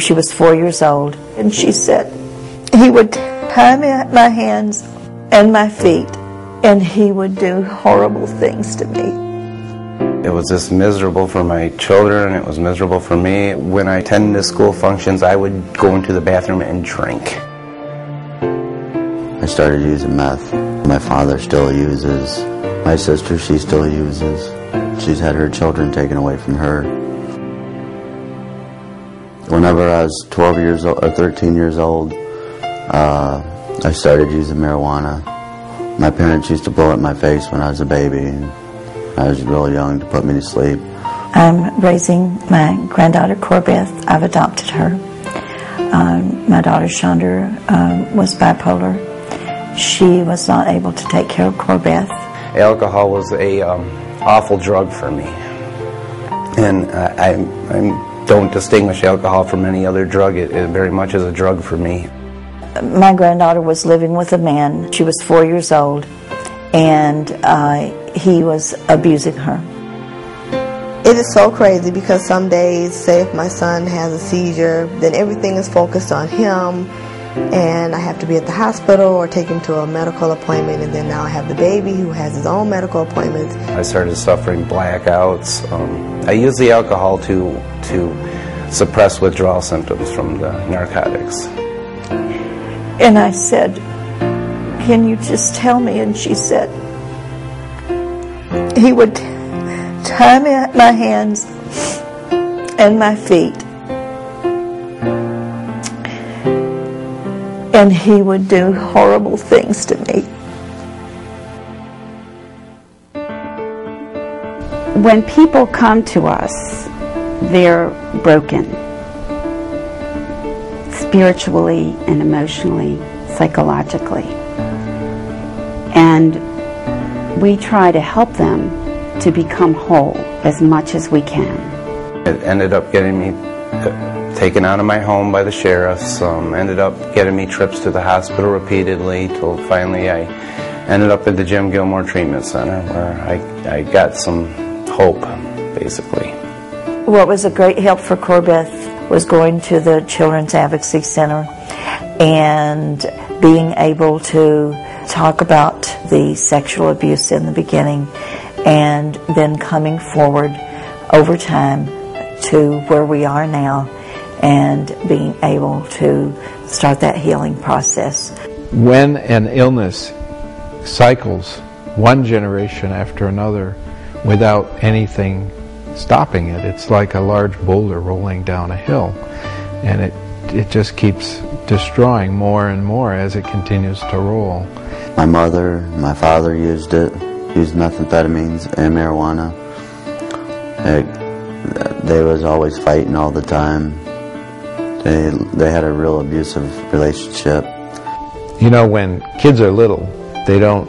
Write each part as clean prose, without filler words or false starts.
She was 4 years old, and she said he would tie my hands and my feet, and he would do horrible things to me. It was just miserable for my children, it was miserable for me. When I attended school functions, I would go into the bathroom and drink. I started using meth. My father still uses. My sister, she still uses. She's had her children taken away from her. Whenever I was 12 years old, or 13 years old, I started using marijuana. My parents used to blow it in my face when I was a baby. And I was real young to put me to sleep. I'm raising my granddaughter Corbeth. I've adopted her. My daughter Chandra was bipolar. She was not able to take care of Corbeth. Alcohol was a awful drug for me, and I don't distinguish alcohol from any other drug. It very much is a drug for me. My granddaughter was living with a man. She was 4 years old, and he was abusing her. It is so crazy because some days, say if my son has a seizure, then everything is focused on him, and I have to be at the hospital or take him to a medical appointment, and then now I have the baby who has his own medical appointments. I started suffering blackouts. I used the alcohol to suppress withdrawal symptoms from the narcotics. And I said, "Can you just tell me?" And she said, he would tie my hands and my feet, and he would do horrible things to me. When people come to us, they're broken, spiritually and emotionally, psychologically. And we try to help them to become whole as much as we can. It ended up getting me taken out of my home by the sheriffs, ended up getting me trips to the hospital repeatedly, till finally I ended up at the Jim Gilmore Treatment Center, where I got some hope, basically. What was a great help for Corbeth was going to the Children's Advocacy Center and being able to talk about the sexual abuse in the beginning, and then coming forward over time to where we are now and being able to start that healing process. When an illness cycles one generation after another without anything stopping it, it's like a large boulder rolling down a hill, and it just keeps destroying more and more as it continues to roll. My mother and my father used methamphetamines and marijuana. They was always fighting all the time. They had a real abusive relationship. You know, when kids are little, they don't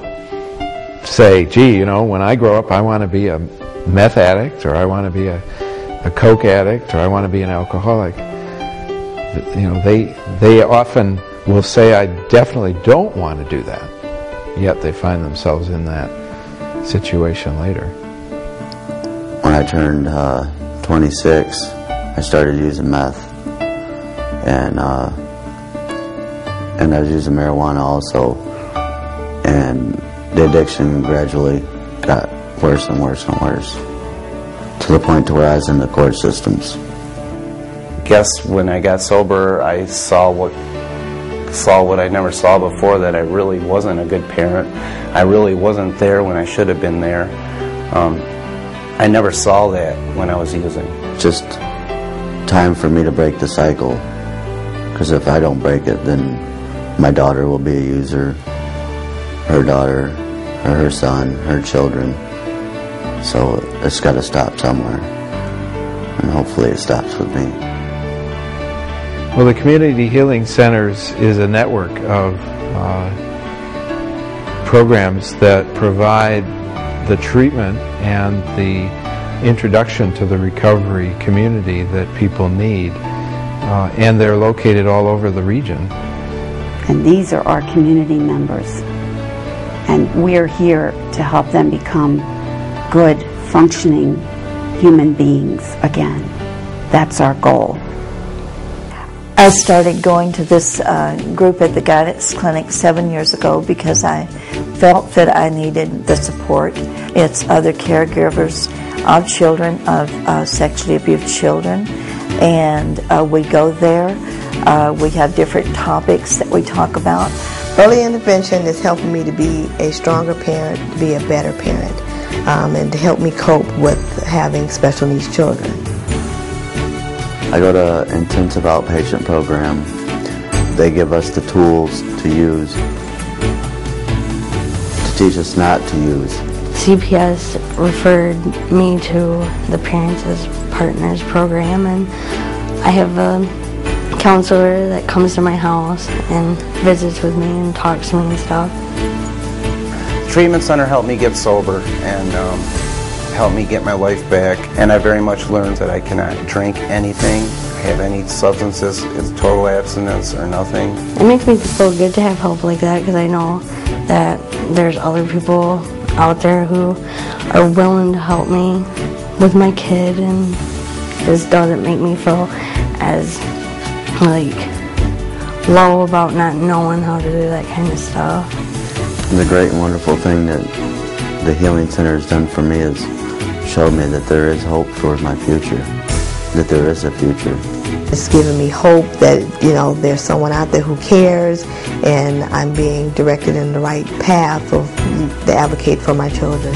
say, gee, you know, when I grow up I want to be a meth addict, or I want to be a coke addict, or I want to be an alcoholic. You know, they often will say, I definitely don't want to do that. Yet they find themselves in that situation later. When I turned 26, I started using meth, and I was using marijuana also, and the addiction gradually got worse and worse and worse, to the point to where I was in the court systems. I guess when I got sober, I saw what I never saw before, that I really wasn't a good parent. I really wasn't there when I should have been there. I never saw that when I was using. Just time for me to break the cycle, because if I don't break it, then my daughter will be a user, her daughter, or her son, her children. So it's got to stop somewhere, and hopefully it stops with me. Well, the Community Healing Centers is a network of programs that provide the treatment and the introduction to the recovery community that people need, and they're located all over the region. And these are our community members, and we're here to help them become good, functioning human beings again. That's our goal. I started going to this group at the Guidance Clinic 7 years ago because I felt that I needed the support. It's other caregivers of children, of sexually abused children, and we go there. We have different topics that we talk about. Early intervention is helping me to be a stronger parent, to be a better parent, and to help me cope with having special needs children. I go to intensive outpatient program. They give us the tools to use, to teach us not to use. CPS referred me to the Parents as Partners program, and I have a counselor that comes to my house and visits with me and talks to me and stuff. The treatment center helped me get sober and helped me get my life back, and I very much learned that I cannot drink anything, have any substances, it's total abstinence or nothing. It makes me feel good to have help like that, because I know that there's other people out there who are willing to help me with my kid, and this doesn't make me feel as low about not knowing how to do that kind of stuff. The great and wonderful thing that the Healing Center has done for me is showed me that there is hope towards my future, that there is a future. It's given me hope that, there's someone out there who cares, and I'm being directed in the right path to advocate for my children.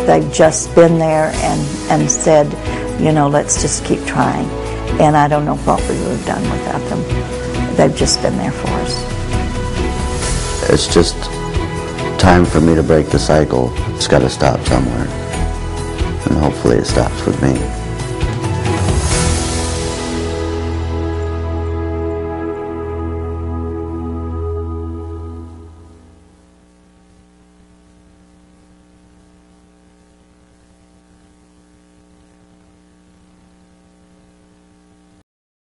They've just been there and said, let's just keep trying. And I don't know what we would have done without them. They've just been there for us. It's just time for me to break the cycle. It's got to stop somewhere. And hopefully it stops with me.